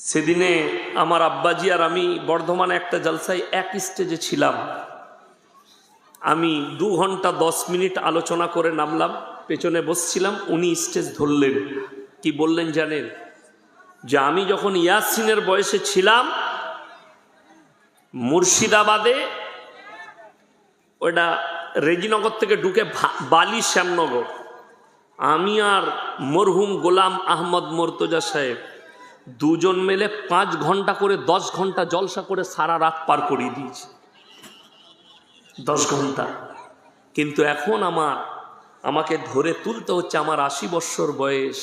সেদিনে আমার আব্বাজি আর আমি বর্ধমানে একটা জলসায় এক স্টেজে ছিলাম। আমি 2 ঘন্টা 10 মিনিট আলোচনা করে নামলাম, পেছনে বসছিলাম, উনি স্টেজ ধরলেন। কি বললেন জানেন? যে আমি যখন ইয়াসিনের বয়সে ছিলাম মুর্শিদাবাদে, ওটা রেজিনগর থেকে ঢুকে বালি শ্যামনগর, আমি আর মরহুম গোলাম আহমদ মর্তজা সাহেব দুজন মিলে 5 ঘন্টা করে 10 ঘন্টা জলসা করে সারা রাত পার করিয়ে দিয়েছি। 10 ঘন্টা। কিন্তু এখন আমাকে ধরে তুলতে হচ্ছে, আমার 80 বৎসর বয়স,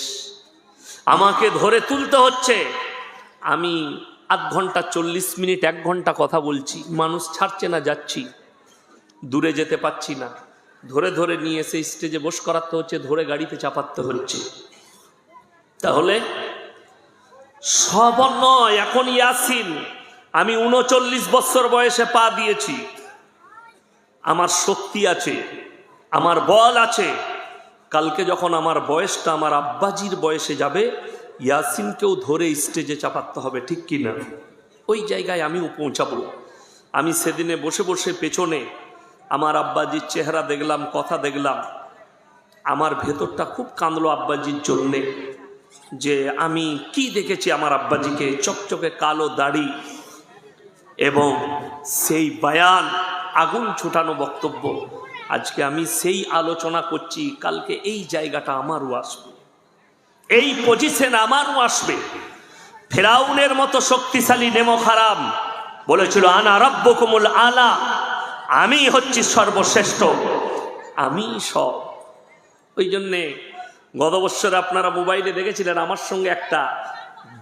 আমাকে ধরে তুলতে হচ্ছে। আমি আধ ঘন্টা 40 মিনিট 1 ঘন্টা কথা বলছি, মানুষ ছাড়ছে না, যাচ্ছি, দূরে যেতে পাচ্ছি না, ধরে ধরে নিয়ে এসে স্টেজে বস করাতে হচ্ছে, ধরে গাড়িতে চাপাতে হচ্ছে। তাহলে সব নয়। এখন ইয়াসিন আমি 39 বছর বয়সে পা দিয়েছি, আমার শক্তি আছে, আমার বল আছে। কালকে যখন আমার বয়সটা আমার আব্বাজির বয়সে যাবে, ইয়াসিনকেও ধরে স্টেজে চাপাতে হবে, ঠিক কি না? ওই জায়গায় আমিও পৌঁছাবো। আমি সেদিনে বসে বসে পেছনে আমার আব্বাজির চেহারা দেখলাম, কথা দেখলাম, আমার ভেতরটা খুব কাঁদলো আব্বাজির জন্যে। যে আমি কি দেখেছি আমার আব্বাজিকে, চকচকে কালো দাড়ি এবং সেই বয়ান, আগুন ছুটানো বক্তব্য। আজকে আমি সেই আলোচনা করছি, কালকে এই জায়গাটা আমারও আসবে, এই পজিশন আমারও আসবে। ফেরাউনের মতো শক্তিশালী নেমক হারাম বলেছিল আনা রাব্বুকুমুল আলা, আমি হচ্ছি সর্বশ্রেষ্ঠ, আমি সব। ওই জন্যে গত বৎসর আপনারা মোবাইলে দেখেছিলেন আমার সঙ্গে একটা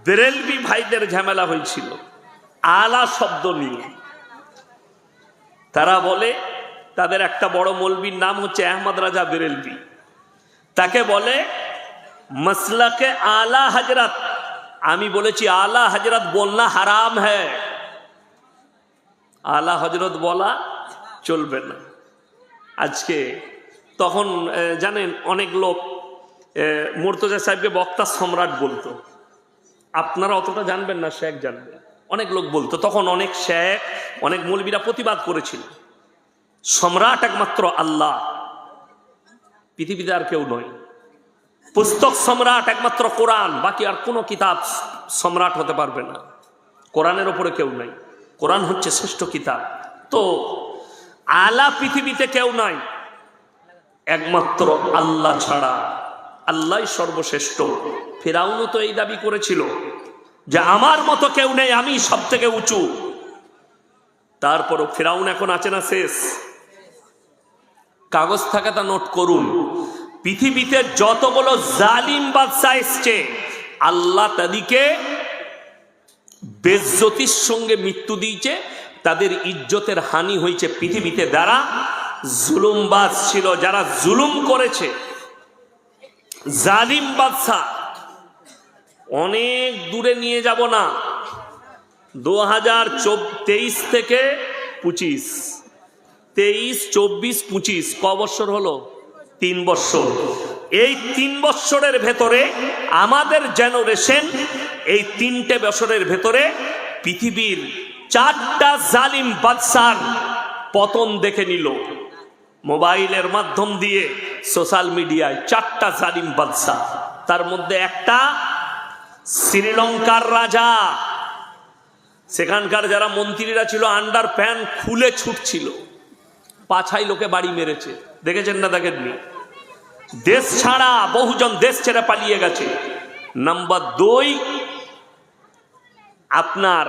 বেরেলভি ভাইদের ঝামেলা হয়েছিল আলা শব্দ নিয়ে। তারা বলে, তাদের একটা বড় মৌলবীর নাম হচ্ছে আহমদ রাজা বেরেলভি, তাকে বলে মসলকে আলা হজরত। আমি বলেছি আলা হজরত বলনা হারাম হ্যায়, আলা হজরত বলা চলবে না। আজকে তখন জানেন অনেক লোক মুর্তজা সাহেবকে বক্তা সম্রাট বলতো, আপনারা অতটা জানবেন না, শেখ জানবেন। অনেক লোক বলতো তখন, অনেক শেখ, অনেক মৌলবীরা প্রতিবাদ করেছিল, সম্রাট একমাত্র আল্লাহ, পৃথিবীতে আর কেউ নয়। পুস্তক সম্রাট একমাত্র কোরআন, বাকি আর কোনো কিতাব সম্রাট হতে পারবে না, কোরআনের ওপরে কেউ নাই, কোরআন হচ্ছে শ্রেষ্ঠ কিতাব। তো আলা পৃথিবীতে কেউ নাই, একমাত্র আল্লাহ ছাড়া, আল্লাহ সর্বশ্রেষ্ঠ। ফিরাউনও তো এই দাবি করেছিল যে আমার মতো কেউ নেই, আমি সব থেকে উঁচু। তারপরও ফিরাউন এখন আছে না শেষ? কাগজ থাকে তা নোট করুন, পৃথিবীতে যতগুলো জালিম বাদশা এসছে, আল্লাহ তাদেরকে বেজ্জতির সঙ্গে মৃত্যু দিয়েছে, তাদের ইজ্জতের হানি হয়েছে পৃথিবীতে। যারা জুলুমবাজ ছিল, যারা জুলুম করেছে, জালিম বাদশা। অনেক দূরে নিয়ে যাব না, 2023 থেকে 25, 23, 24, 25 ক বছর হলো? 3 বছর। এই 3 বছরের ভেতরে আমাদের জেনারেশন, এই 3টে বছরের ভেতরে পৃথিবীর 4টা জালিম বাদশার পতন দেখে নিল মোবাইলের মাধ্যম দিয়ে, সোশ্যাল মিডিয়ায়। 4টা জালিম বাদশা, তার মধ্যে একটা শ্রীলঙ্কার রাজা। সেখানকার যারা মন্ত্রীরা ছিল আন্ডার প্যান্ট খুলে ছুটছিল, পাছাই লোকে বাড়ি মেরেছে, দেখেছেন না? দেখেননি? দেশ ছাড়া, বহুজন দেশ ছেড়ে পালিয়ে গেছে। নাম্বার 2, আপনার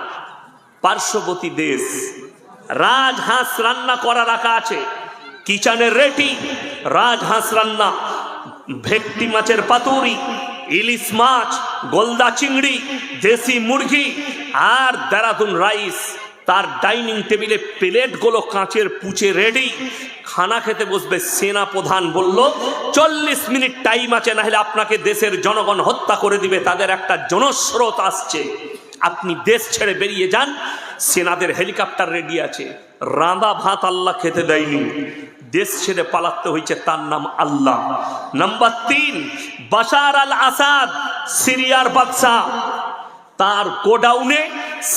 পার্শ্ববর্তী দেশ, রাজহাঁস রান্না করা রাখা আছে, কিচেনের রেটি, রাজহাঁস রান্না, ভেটকি মাছের পাতুরি, ইলিশ মাছ, গোলদা চিংড়ি, দেশি মুরগি আর দেরাদুন রাইস। তার ডাইনিং টেবিলে প্লেটগুলো কাঁচের পুচে রেডি। খানা খেতে বসবে, সেনা প্রধান বলল 40 মিনিট টাইম আছে, না হলে আপনাকে দেশের জনগণ হত্যা করে দিবে, তাদের একটা জনস্রোত আসছে, আপনি দেশ ছেড়ে বেরিয়ে যান। সেনাদের হেলিকপ্টার রেডি আছে, রাঁধা ভাত আল্লাহ খেতে দেয়নি, দেশ ছেড়ে পালাতে হয়েছে, তার নাম আল্লাহ। নাম্বার 3, বাশার আল আসাদ, সিরিয়ার বাদশা, তার গোডাউনে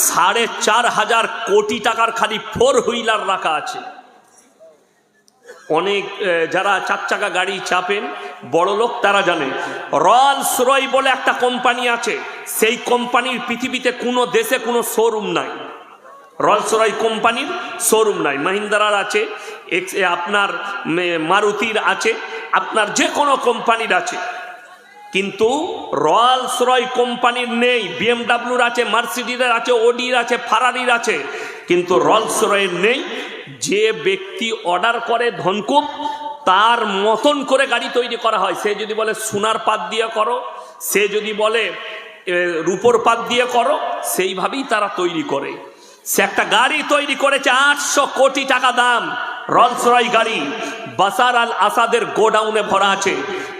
4,500 কোটি টাকার খালি 4 হুইলার রাখা আছে। অনেক যারা 4 চাকা গাড়ি চাপেন বড় লোক তারা জানে, রলস রয় বলে একটা কোম্পানি আছে, সেই কোম্পানির পৃথিবীতে কোনো দেশে কোনো শোরুম নাই। রলস রয় কোম্পানির শোরুম নাই। মহিন্দ্রার আছে, আপনার মারুতির আছে, আপনার যে কোনো কোম্পানির আছে, কিন্তু রলস রয় কোম্পানির নেই। বিএমডাব্লিউর আছে, মার্সিডিজের আছে, ওডির আছে, ফারারির আছে, কিন্তু রলস রয়ের নেই। যে ব্যক্তি অর্ডার করে ধনকুপ, তার মতন করে গাড়ি তৈরি করা হয়। সে যদি বলে সোনার পাত দিয়ে করো, সে যদি বলে রূপোর পাত দিয়ে করো, সেইভাবেই তারা তৈরি করে। সে একটা গাড়ি তৈরি করেছে 800 কোটি টাকা দাম, রলস রয় গাড়ি। বাশার আল আসাদের গোডাউনে ভরা আছে।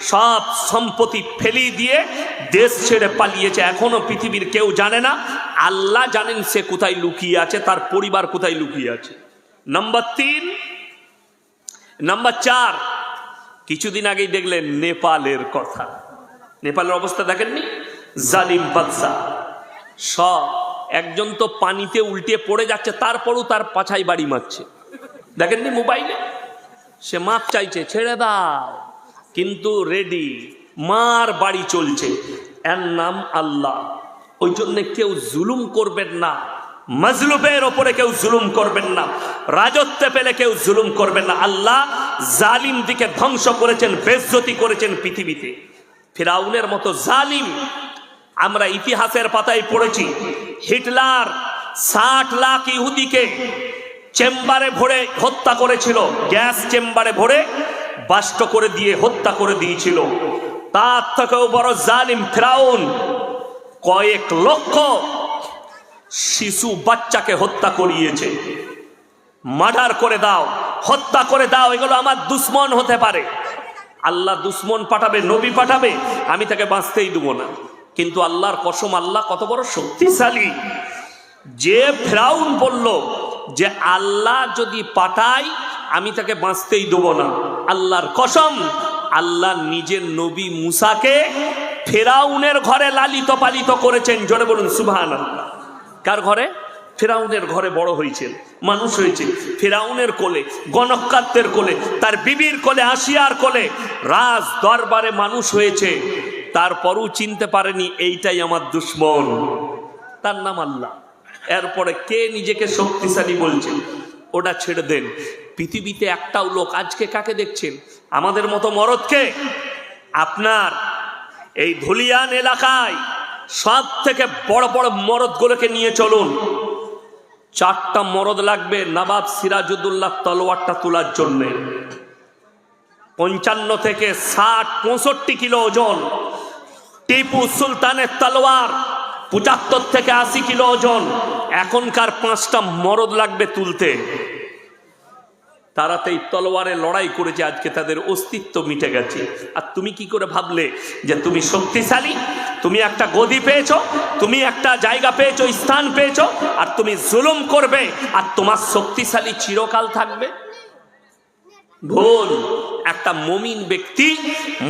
সব সম্পত্তি ফেলি দিয়ে দেশ ছেড়ে পালিয়েছে। এখনো পৃথিবীর কেউ জানে না, আল্লাহ জানেন সে কোথায় লুকিয়ে আছে, তার পরিবার কোথায় লুকিয়ে আছে। নাম্বার 3। নাম্বার 4, কিছুদিন আগেই দেখলেন নেপালের কথা। নেপালের অবস্থা দেখেননি? জালিম বাদশা সব, একজন তো পানিতে উল্টে পড়ে যাচ্ছে, তারপরও তার পাছায় বাড়ি মারছে। দেখেননি মোবাইলে? সে মাপ চাইছে, ছেড়ে দাও, কিন্তু রেডি, মার বাড়ি চলছে। এর নাম আল্লাহ। ওই জন্য কেউ জুলুম করবেন না, মজলুমের ওপরে কেউ জুলুম করবেন না, রাজত্বে পেলে কেউ জুলুম করবেন না। আল্লাহ জালিম দিকে ধ্বংস করেছেন, বেইজ্জতি করেছেন পৃথিবীতে। ফিরাউনের মতো জালিম আমরা ইতিহাসের পাতায় পড়েছি। হিটলার 60 লাখ ইহুদিকে চেম্বারে ভরে হত্যা করেছিল, গ্যাস চেম্বারে ভরে বাষ্ট করে দিয়ে হত্যা করে দিয়েছিল। তার থেকেও বড় জালিম ফিরাউন কয়েক লক্ষ শিশু বাচ্চাকে হত্যা করিয়েছে। মার্ডার করে দাও, হত্যা করে দাও, এগুলো আমার দুশ্মন হতে পারে। আল্লাহ দুশ্মন পাঠাবে, নবী পাঠাবে, আমি তাকে বাঁচতেই দেবো না। কিন্তু আল্লাহর কসম, আল্লাহ কত বড় শক্তিশালী, যে ফিরাউন বলল যে আল্লাহ যদি পাঠায় আমি তাকে বাঁচতেই দেবো না। আল্লাহর কসম, আল্লাহ নিজের নবী মুসাকে ফিরাউনের ঘরে লালিত পালিত করেছেন। জোরে বলুন সুবহানাল্লাহ। কার ঘরে? ফিরাউনের ঘরে বড় হয়েছেন, মানুষ হয়েছে ফিরাউনের কোলে, গণকাত্তের কোলে, তার বিবির কোলে, আসিয়ার কোলে, রাজ দরবারে মানুষ হয়েছে। তারপরও চিনতে পারেনি এইটাই আমার দুশ্মন, তার নাম আল্লাহ। এরপরে কে নিজেকে শক্তিশালী বলছেন, ওটা ছেড়ে দেন। পৃথিবীতে একটাও লোক, আজকে কাকে দেখছেন? আমাদের মতো মরদকে। আপনার এই ধুলিয়ান এলাকায় সব থেকে বড় বড় মরদগুলোকে নিয়ে চলুন। 4টা মরদ লাগবে নবাব সিরাজউদ্দৌলা তলোয়ারটা তোলার জন্য। 55 থেকে 60-65 কিলো ওজন। টিপু সুলতানের তলোয়ার 75 থেকে 80 কিলো ওজন। এখনকার 5টা মরদ লাগবে তুলতে। তারা তো এই তলোয়ারে লড়াই করেছে, আজকে তাদের অস্তিত্ব মিটে গেছে। আর তুমি কি করে ভাবলে যে তুমি শক্তিশালী, তুমি একটা গদি পেয়েছো, তুমি একটা জায়গা পেয়েছো, স্থান পেয়েছো, আর তুমি জুলুম করবে আর তোমার শক্তিশালী চিরকাল থাকবে? ভুল। একটা মুমিন ব্যক্তি,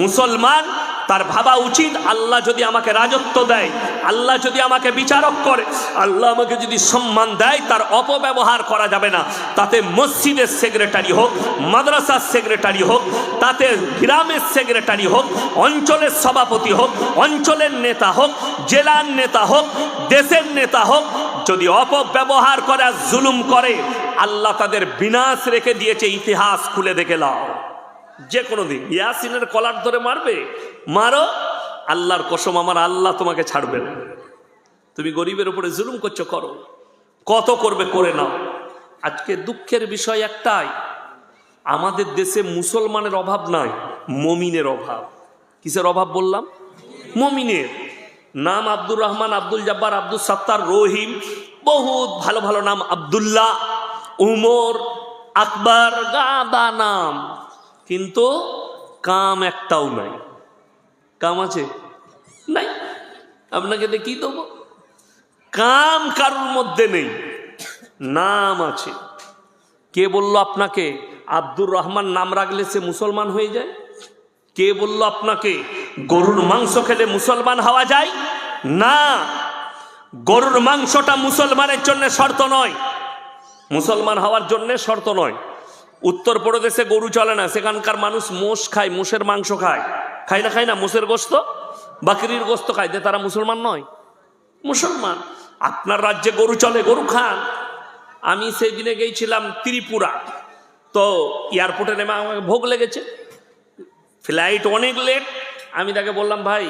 মুসলমান, তার ভাবা উচিত আল্লাহ যদি আমাকে রাজত্ব দেয়, আল্লাহ যদি আমাকে বিচারক করে, আল্লাহ আমাকে যদি সম্মান দেয়, তার অপব্যবহার করা যাবে না। তাতে মসজিদের সেক্রেটারি হোক, মাদ্রাসার সেক্রেটারি হোক, তাতে গ্রামের সেক্রেটারি হোক, অঞ্চলের সভাপতি হোক, অঞ্চলের নেতা হোক, জেলার নেতা হোক, দেশের নেতা হোক, যদি অপব্যবহার করে আর জুলুম করে, আল্লাহ তাদের বিনাশ রেখে দিয়েছে। ইতিহাস খুলে দেখে লাও। যে কোনো দিন ইয়াসিনের কলার ধরে মারবে, মারো, আল্লাহর কসম আমার আল্লাহ তোমাকে ছাড়বে না। তুমি গরিবের উপরে জুলুম করছো, করো, কত করবে করে নাও। আজকে দুঃখের বিষয় একটাই, আমাদের দেশে মুসলমানের অভাব নাই, মমিনের অভাব। কিসের অভাব বললাম? মমিনের। নাম আব্দুর রহমান, আব্দুল জব্বার, আব্দুল সত্তার, রহিম, বহুত ভালো ভালো নাম, আব্দুল্লাহ, উমর, আকবর, গাদা নাম, কিন্তু কাম একটাও নাই। কাম আছে? নাই। আপনাকে দেখি দেবো, কাম কারোর মধ্যে নেই, নাম আছে। কে বলল আপনাকে আব্দুর রহমান নাম রাখলে সে মুসলমান হয়ে যায়? কে বলল আপনাকে গরুর মাংস খেলে মুসলমান হওয়া যায়? না। গরুর মাংসটা মুসলমানের জন্য শর্ত নয়, মুসলমান হওয়ার জন্য শর্ত নয়। উত্তরপ্রদেশে গরু চলে না, সেখানকার মানুষ মোষ খায়, মোষের মাংস খায়, খায় না খায় না, মোষের গোস্ত, বাকরির গোস্ত খায়, তারা মুসলমান নয়? মুসলমান। আপনার রাজ্যে গরু চলে, গরু খান। আমি সেই দিনে গিয়েছিলাম ত্রিপুরা, তো এয়ারপোর্টে নেমে আমাকে ভোগ লেগেছে, ফ্লাইট অনেক লেট। আমি তাকে বললাম, ভাই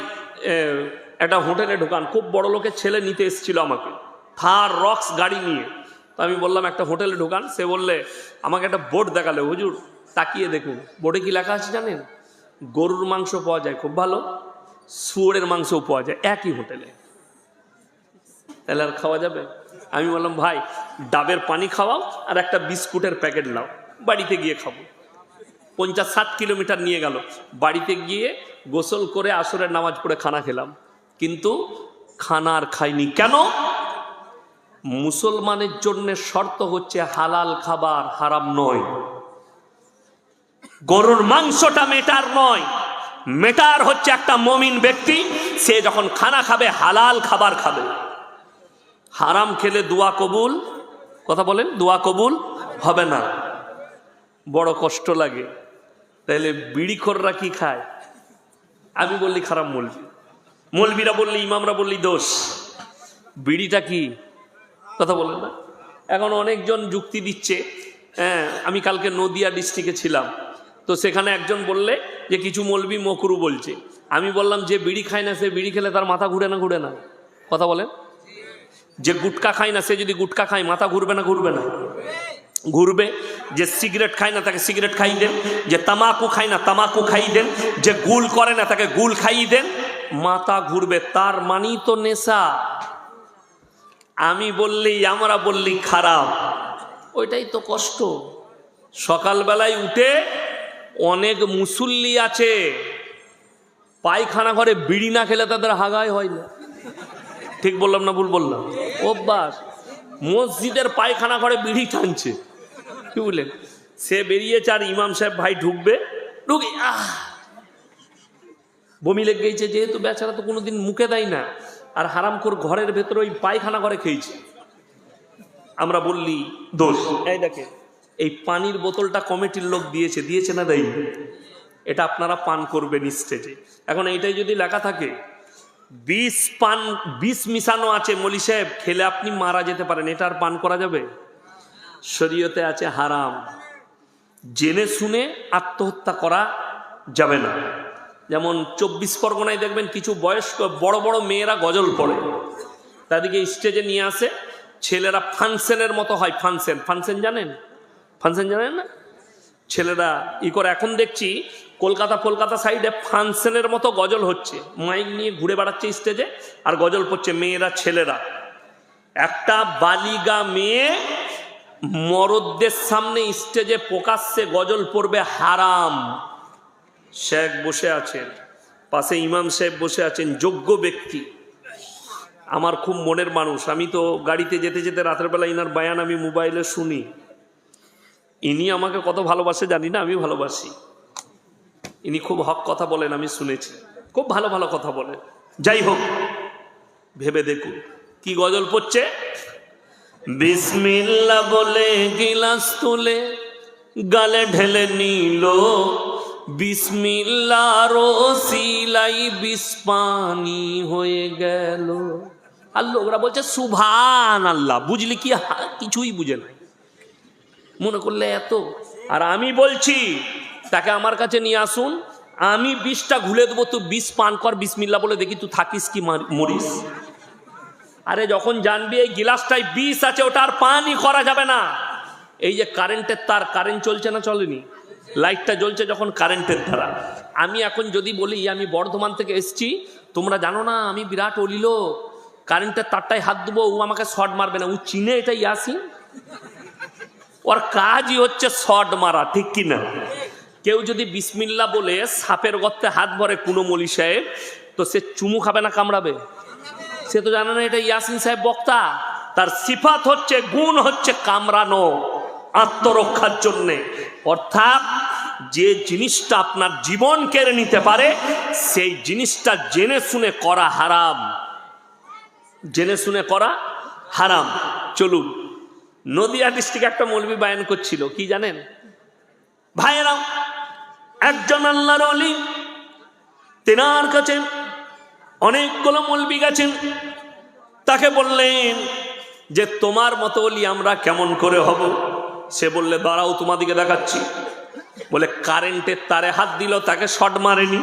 একটা হোটেলে ঢোকান। খুব বড় লোকের ছেলে নিতে এসেছিল আমাকে, থার রক্স গাড়ি নিয়ে। তো আমি বললাম একটা হোটেলে ঢোকান। সে বললে, আমাকে একটা বোর্ড দেখালে, হুজুর তাকিয়ে দেখুন, বোর্ডে কি লেখা আছে জানেন? গরুর মাংস পাওয়া যায় খুব ভালো, শুয়োরের মাংসও পাওয়া যায় একই হোটেলে। তাহলে আর খাওয়া যাবে? আমি বললাম, ভাই ডাবের পানি খাওয়াও আর একটা বিস্কুটের প্যাকেট নাও, বাড়িতে গিয়ে খাবো। 50-60 কিলোমিটার নিয়ে গেল। বাড়িতে গিয়ে গোসল করে আসরের নামাজ পড়ে খানা খেলাম, কিন্তু খানা আর খাইনি। কেন? মুসলমানের জন্য শর্ত হচ্ছে হালাল খাবার, হারাম নয়। গরুর মাংসটা মেটার নয়, মেটার হচ্ছে একটা মুমিন ব্যক্তি, সে যখন খানা খাবে হালাল খাবার খাবে। হারাম খেলে দোয়া কবুল, কথা বলেন, দোয়া কবুল হবে না, বড় কষ্ট লাগে। তাহলে বিড়িখোররা কি খায়? আমি বললি খারাপ মৌলবি, মৌলবিরা বললি, ইমামরা বললি দোষ। বিড়িটা কি, কথা বলেন না? এখন অনেকজন যুক্তি দিচ্ছে। আমি কালকে নদিয়া ডিস্ট্রিক্টে ছিলাম, তো সেখানে একজন বললে যে কিছু মৌলবি মকরু বলছে। আমি বললাম, যে বিড়ি খায় না সে বিড়ি খেলে তার মাথা ঘুরে না ঘুরে না? কথা বলেন। যে গুটকা খায় না সে যদি গুটকা খায় মাথা ঘুরবে না ঘুরবে না? ঘুরবে। যে সিগারেট খায় না তাকে সিগারেট খাইয়ে দেন, যে তামাকু খায় না তামাকু খাইয়ে দেন, যে গুল করে না তাকে গুল খাইয়ে দেন, মাথা ঘুরবে। তার মানেই তো নেশা। আমি বললি, আমরা বললি খারাপ, ওইটাই তো কষ্ট। সকালবেলায় উঠে অনেক মুসল্লি আছে, পায়খানা ঘরে বিড়ি না খেলে তাদের হাগাই হয় না। ঠিক বললাম না ভুল বললাম? অভ্যাস। মসজিদের পায়খানা ঘরে বিড়ি টানছে, কি বললেন? সে বেরিয়েছে আর ইমাম সাহেব ভাই ঢুকবে, ঢুকে বমি লেগে গেছে, যেহেতু বেচারা তো কোনোদিন মুখে দেয় না, আর হারামখোর ঘরের ভেতরে ওই পায়খানা ঘরে খেয়েছে। আমরা বললি দোষ। এই দেখে, এই পানির বোতলটা কমিটির লোক দিয়েছে, দিয়েছে না দেয়? এটা আপনারা পান করবেন স্টেজে। এখন এইটাই যদি লেখা থাকে বিষ মিশানো আছে, মলি সাহেব খেলে আপনি মারা যেতে পারেন, এটা আর পান করা যাবে? শরীয়তে আছে হারাম। জেনে শুনে আত্মহত্যা করা যাবে না। যেমন 24 পরগনায় দেখবেন কিছু বয়স্ক বড় বড় মেয়েরা গজল পড়ে, তাদেরকে স্টেজে নিয়ে আসে, ছেলেরা ফাংশনের মতো হয়। ফাংশন জানেন? ফাংশন জানেন না? ছেলেরা ই করে। এখন দেখছি কলকাতা সাইডে ফাংশনের মতো গজল হচ্ছে, মাইক নিয়ে ঘুরে বেড়াচ্ছে স্টেজে আর গজল পড়ছে মেয়েরা ছেলেরা। একটা বালিগা মেয়ে মরদদের সামনে স্টেজে প্রকাশ্যে গজল পড়বে, হারাম। শেখ বসে আছেন, পাশে ইমাম সাহেব বসে আছেন, যোগ্য ব্যক্তি, আমার খুব মনের মানুষ। আমি তো গাড়িতে যেতে যেতে রাতের বেলা ইনার বায়ান আমি মোবাইলে শুনি। ইনি আমাকে কত ভালোবাসে জানি না, আমি ভালোবাসি। ইনি খুব হক কথা বলেন, আমি শুনেছি, খুব ভালো ভালো কথা বলেন। যাই হোক, ভেবে দেখুন কি গজল পড়ছে। বিসমিল্লাহ বলে গিলাস তুলে গালে ঢেলে নিল, বিসমিল্লাহর ওসিলাই বিষ পানি হয়ে গেল। আর লোকরা বলছে সুবহানাল্লাহ। বুঝলি কি? কিছুই বুঝে নাই, মনে করলে এত। আর আমি বলছি তাকে আমার কাছে নিয়ে আসুন, আমি বিষটা ঘুলে দেবো, তুই বিষ পান কর বিসমিল্লাহ বলে, দেখি তুই থাকিস কি মরিস। আরে যখন জানবি এই গিলাসটায় বিষ আছে, ওটা আর পানই করা যাবে না। এই যে কারেন্টের তার, কারেন্ট চলছে না চলেনি? লাইটটা জ্বলছে যখন কারেন্টের দ্বারা। আমি এখন যদি বলি আমি বর্ধমান থেকে এসছি, তোমরা জানো না আমি বিরাট অলিল, কারেন্টের তারটায় হাত দেবো, ও আমাকে শর্ট মারবে না। ও চিনে এটা ইয়াসিন, ওর কাজই হচ্ছে শর্ট মারা, ঠিক কিনা? কেউ যদি বিসমিল্লাহ বলে সাপের গর্তে হাত ভরে কোনো মলি সাহেব, তো সে চুমু খাবে না কামড়াবে? সে তো জানে না এটা ইয়াসিন সাহেব বক্তা। তার সিফাত হচ্ছে, গুণ হচ্ছে কামড়ানো, আত্মরক্ষার জন্যে। অর্থাৎ যে জিনিসটা আপনার জীবন কেড়ে নিতে পারে সেই জিনিসটা জেনে শুনে করা হারাম। জেনে শুনে করা হারাম। চলুন, নদিয়া ডিস্ট্রিক্ট একটা মৌলবি বায়ান করছিল, কি জানেন ভাইয়েরা, একজন আল্লাহর ওলি, তেনার কাছে অনেকগুলো মৌলবি গেছেন। তাকে বললেন যে তোমার মতো ওলি আমরা কেমন করে হব? সে বললে দাঁড়াও তোমাদিকে দেখাচ্ছি। বলে কারেন্টের তারে হাত দিল, তাকে শর্ট মারেনি,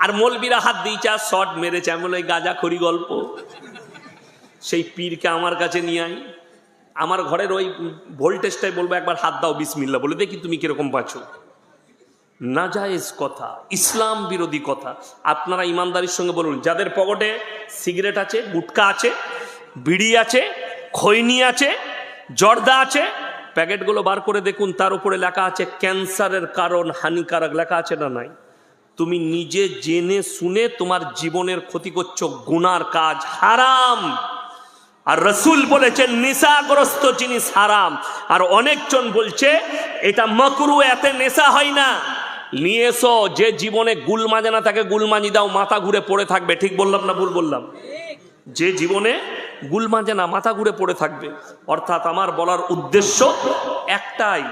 আর মৌলবিরা হাত দিয়েছে আর শর্ট মেরেছে। আমি বলে গাঁজাখড়ি গল্প। সেই পীরকে আমার কাছে নিয়ে আই, আমার ঘরের ওই ভোল্টেজটাই বলবো একবার হাত দাও বিসমিল্লাহ, বলে দেখি তুমি কিরকম পাচ্ছ। নাজায়েজ কথা, ইসলাম বিরোধী কথা। আপনারা ইমানদারির সঙ্গে বলুন, যাদের পকেটে সিগারেট আছে, গুটকা আছে, বিড়ি আছে, খৈনি আছে, জর্দা আছে, প্যাকেটগুলো বার করে দেখুন, তার উপরে লেখা আছে ক্যান্সারের কারণ, হানিকারক, লেখা আছে না নাই? তুমি নিজে জেনে শুনে তোমার জীবনের ক্ষতি করছো, গুনার কাজ, হারাম। আর রসুল বলেছেন নেশাগ্রস্ত জিনিস হারাম। আর অনেকজন বলছে এটা মাকরু, এতে নেশা হয় না। নিয়ে এসো, যে জীবনে গুল মাজে না তাকে গুল মাজি দাও, মাথা ঘুরে পড়ে থাকবে। ঠিক বললাম না ভুল বললাম? যে জীবনে গুল মাজে না মাথা ঘুরে পড়ে থাকবে। অর্থাৎ আমার বলার উদ্দেশ্য একটাই,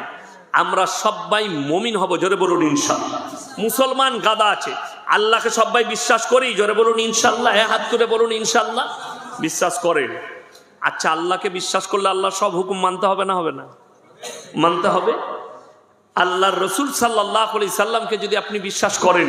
আমরা সবাই মুমিন হব, জোরে বলুন ইনশাআল্লাহ। মুসলমান গাদা আছে, আল্লাহকে সবাই বিশ্বাস করি, জোরে বলুন ইনশাআল্লাহ। হাত করে বলুন ইনশাআল্লাহ। বিশ্বাস করেন? আচ্ছা, আল্লাহকে বিশ্বাস করলে আল্লাহ সব হুকুম মানতে হবে না হবে না? মানতে হবে। আল্লাহর রসুল সাল্লাল্লাহু আলাইহি সাল্লামকে যদি আপনি বিশ্বাস করেন,